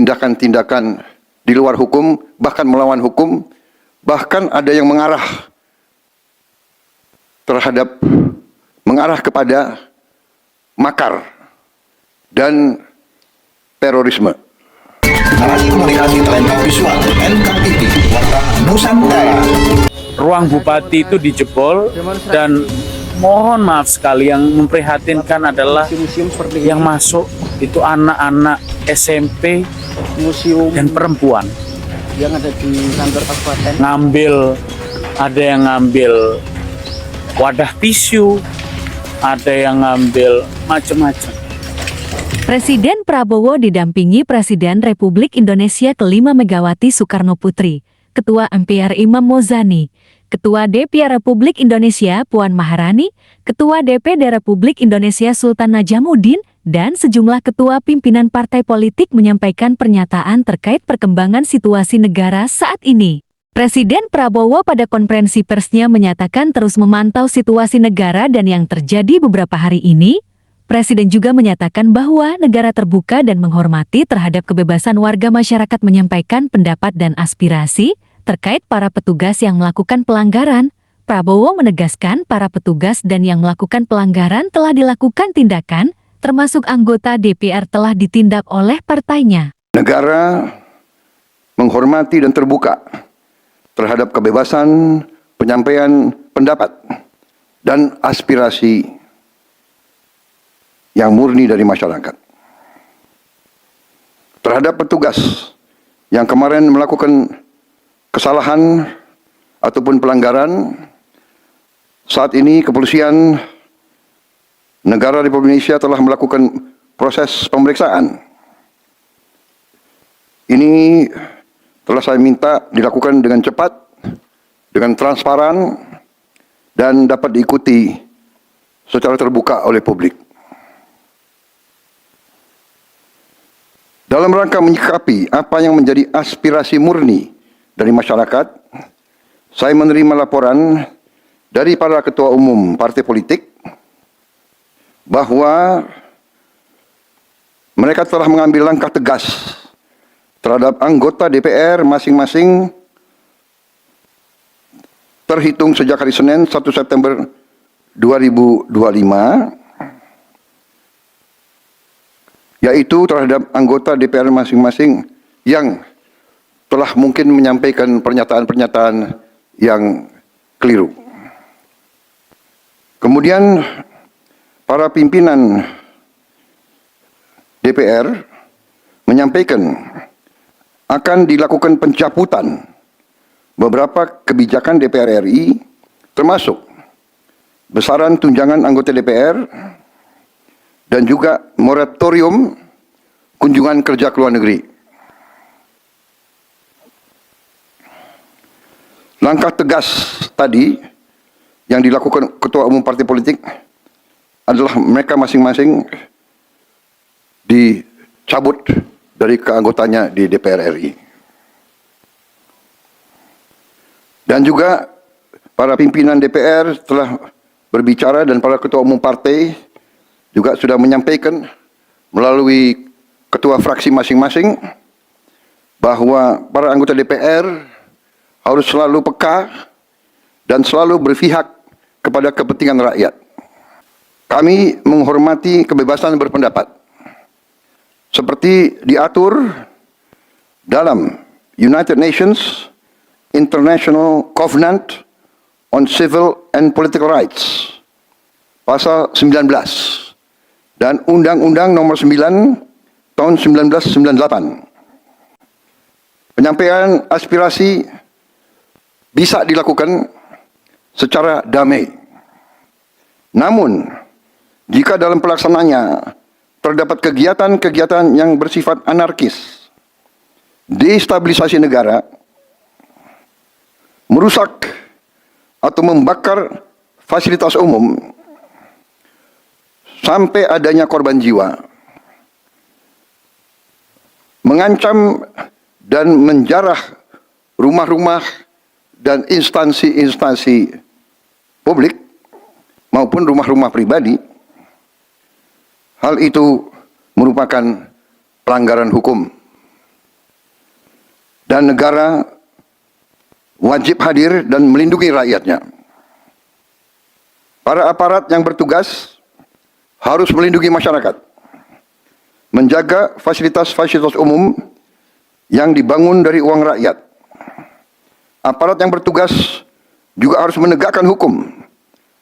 tindakan-tindakan di luar hukum, bahkan melawan hukum, bahkan ada yang mengarah kepada makar dan terorisme. Narasi komunikasi talenta visual NKTV Warta Nusantara. Ruang bupati itu dijebol dan mohon maaf sekali, yang memprihatinkan adalah yang masuk itu anak-anak SMP dan perempuan yang ada di kantor kabupaten. Ada yang ngambil wadah tisu, ada yang ngambil macam-macam. Presiden Prabowo didampingi Presiden Republik Indonesia ke-5 Megawati Soekarno Putri, Ketua MPR Imam Mozani, Ketua DPR Republik Indonesia Puan Maharani, Ketua DPD Republik Indonesia Sultan Najamuddin, dan sejumlah ketua pimpinan partai politik menyampaikan pernyataan terkait perkembangan situasi negara saat ini. Presiden Prabowo pada konferensi persnya menyatakan terus memantau situasi negara dan yang terjadi beberapa hari ini. Presiden juga menyatakan bahwa negara terbuka dan menghormati terhadap kebebasan warga masyarakat menyampaikan pendapat dan aspirasi terkait para petugas yang melakukan pelanggaran. Prabowo menegaskan para petugas dan yang melakukan pelanggaran telah dilakukan tindakan, termasuk anggota DPR telah ditindak oleh partainya. Negara menghormati dan terbuka terhadap kebebasan penyampaian pendapat dan aspirasi yang murni dari masyarakat. Terhadap petugas yang kemarin melakukan kesalahan ataupun pelanggaran, saat ini Kepolisian Negara Republik Indonesia telah melakukan proses pemeriksaan. Ini telah saya minta dilakukan dengan cepat, dengan transparan, dan dapat diikuti secara terbuka oleh publik. Dalam rangka menyikapi apa yang menjadi aspirasi murni dari masyarakat, saya menerima laporan dari para ketua umum partai politik bahwa mereka telah mengambil langkah tegas terhadap anggota DPR masing-masing terhitung sejak hari Senin 1 September 2025, yaitu terhadap anggota DPR masing-masing yang telah mungkin menyampaikan pernyataan-pernyataan yang keliru. Kemudian para pimpinan DPR menyampaikan akan dilakukan pencabutan beberapa kebijakan DPR RI, termasuk besaran tunjangan anggota DPR, dan juga moratorium kunjungan kerja ke luar negeri. Langkah tegas tadi yang dilakukan ketua umum partai politik adalah mereka masing-masing dicabut dari keanggotanya di DPR RI. Dan juga para pimpinan DPR telah berbicara dan para ketua umum partai juga sudah menyampaikan melalui ketua fraksi masing-masing bahwa para anggota DPR harus selalu peka dan selalu berpihak kepada kepentingan rakyat. Kami menghormati kebebasan berpendapat seperti diatur dalam United Nations International Covenant on Civil and Political Rights pasal 19 dan Undang-Undang Nomor 9 Tahun 1998. Penyampaian aspirasi bisa dilakukan secara damai. Namun, jika dalam pelaksanaannya terdapat kegiatan-kegiatan yang bersifat anarkis, destabilisasi negara, merusak atau membakar fasilitas umum, sampai adanya korban jiwa, mengancam dan menjarah rumah-rumah dan instansi-instansi publik maupun rumah-rumah pribadi, hal itu merupakan pelanggaran hukum. dan negara wajib hadir dan melindungi rakyatnya. Para aparat yang bertugas harus melindungi masyarakat, menjaga fasilitas-fasilitas umum yang dibangun dari uang rakyat. Aparat yang bertugas juga harus menegakkan hukum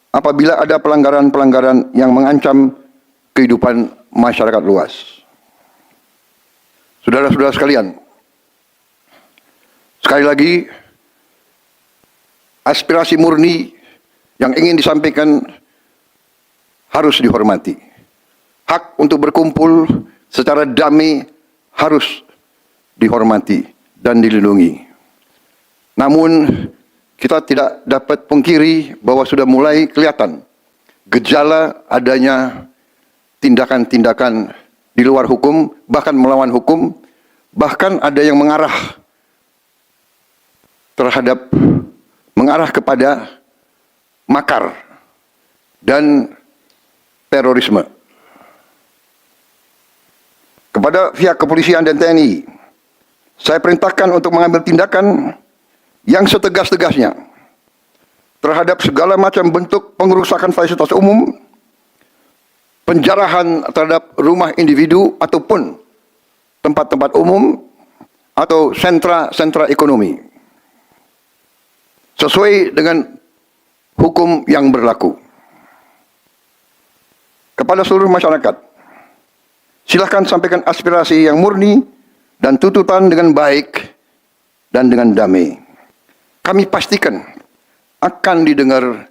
apabila ada pelanggaran-pelanggaran yang mengancam kehidupan masyarakat luas. Saudara-saudara sekalian, sekali lagi, aspirasi murni yang ingin disampaikan harus dihormati. Hak untuk berkumpul secara damai harus dihormati dan dilindungi. Namun, kita tidak dapat pungkiri bahwa sudah mulai kelihatan gejala adanya tindakan-tindakan di luar hukum, bahkan melawan hukum, bahkan ada yang mengarah kepada makar dan terorisme. Kepada pihak kepolisian dan TNI, saya perintahkan untuk mengambil tindakan yang setegas-tegasnya terhadap segala macam bentuk pengerusakan fasilitas umum, penjarahan terhadap rumah individu ataupun tempat-tempat umum atau sentra-sentra ekonomi, sesuai dengan hukum yang berlaku. Kepada seluruh masyarakat, silakan sampaikan aspirasi yang murni dan tuntutan dengan baik dan dengan damai. Kami pastikan akan didengar,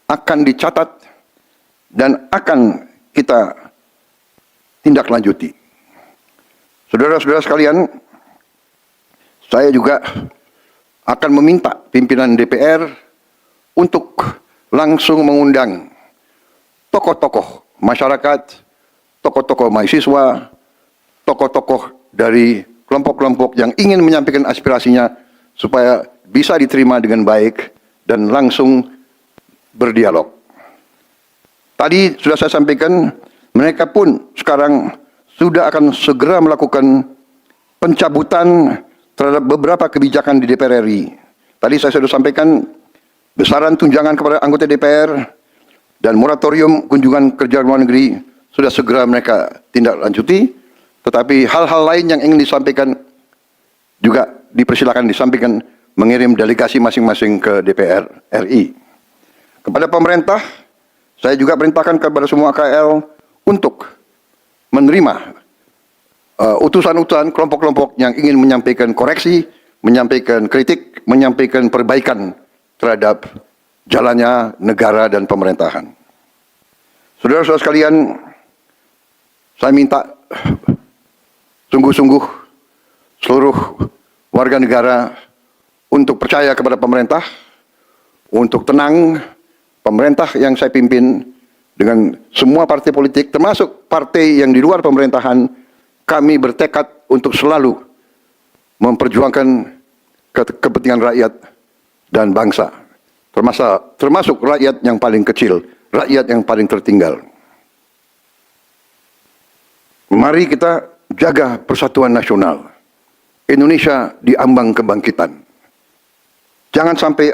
akan dicatat, dan akan kita tindak lanjuti. Saudara-saudara sekalian, saya juga akan meminta pimpinan DPR untuk langsung mengundang tokoh-tokoh masyarakat, tokoh-tokoh mahasiswa, tokoh-tokoh dari kelompok-kelompok yang ingin menyampaikan aspirasinya supaya bisa diterima dengan baik dan langsung berdialog. Tadi sudah saya sampaikan, mereka pun sekarang sudah akan segera melakukan pencabutan terhadap beberapa kebijakan di DPR RI. Tadi saya sudah sampaikan besaran tunjangan kepada anggota DPR dan moratorium kunjungan kerja luar negeri sudah segera mereka tindak lanjuti, tetapi hal-hal lain yang ingin disampaikan juga dipersilakan disampaikan mengirim delegasi masing-masing ke DPR RI. Kepada pemerintah, saya juga perintahkan kepada semua KL untuk menerima utusan-utusan kelompok-kelompok yang ingin menyampaikan koreksi, menyampaikan kritik, menyampaikan perbaikan terhadap jalannya negara dan pemerintahan. Saudara-saudara sekalian, saya minta sungguh-sungguh seluruh warga negara untuk percaya kepada pemerintah, untuk tenang. Pemerintah yang saya pimpin dengan semua partai politik, termasuk partai yang di luar pemerintahan, kami bertekad untuk selalu memperjuangkan kepentingan rakyat dan bangsa, termasuk rakyat yang paling kecil, rakyat yang paling tertinggal. Mari kita jaga persatuan nasional. Indonesia di ambang kebangkitan. Jangan sampai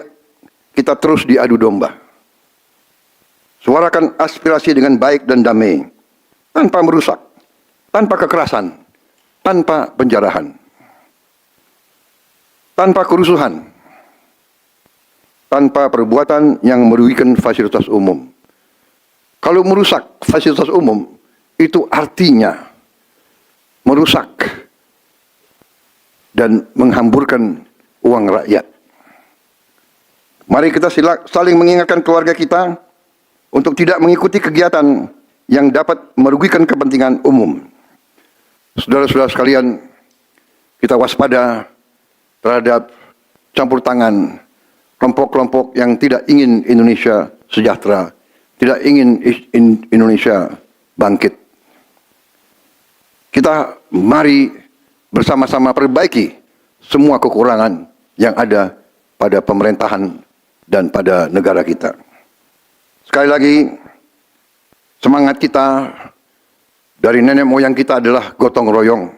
kita terus diadu domba. Suarakan aspirasi dengan baik dan damai, tanpa merusak, tanpa kekerasan, tanpa penjarahan, tanpa kerusuhan, tanpa perbuatan yang merugikan fasilitas umum. Kalau merusak fasilitas umum, itu artinya merusak dan menghamburkan uang rakyat. Mari kita saling mengingatkan keluarga kita untuk tidak mengikuti kegiatan yang dapat merugikan kepentingan umum. Saudara-saudara sekalian, kita waspada terhadap campur tangan kelompok-kelompok yang tidak ingin Indonesia sejahtera, tidak ingin Indonesia bangkit. Kita mari bersama-sama perbaiki semua kekurangan yang ada pada pemerintahan dan pada negara kita. Sekali lagi, semangat kita dari nenek moyang kita adalah gotong royong.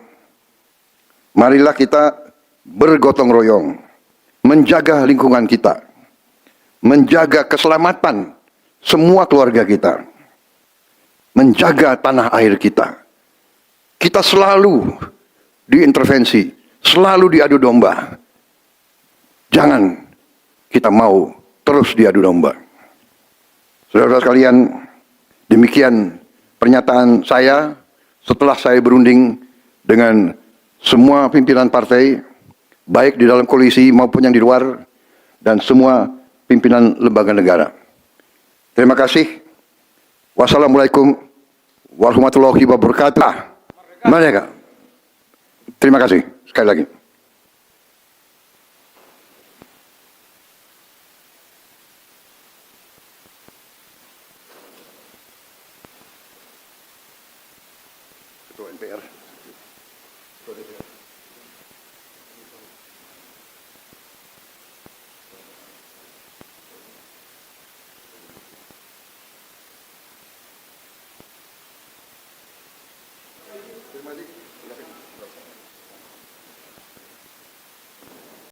Marilah kita bergotong royong, menjaga lingkungan kita, menjaga keselamatan semua keluarga kita, menjaga tanah air kita. Kita selalu diintervensi, selalu diadu domba. Jangan kita mau terus diadu domba. Saudara-saudara sekalian, demikian pernyataan saya setelah saya berunding dengan semua pimpinan partai, baik di dalam koalisi maupun yang di luar, dan semua pimpinan lembaga negara. Terima kasih. Wassalamualaikum warahmatullahi wabarakatuh. Merdeka. Terima kasih sekali lagi. Ketua MPR. Terima kasih.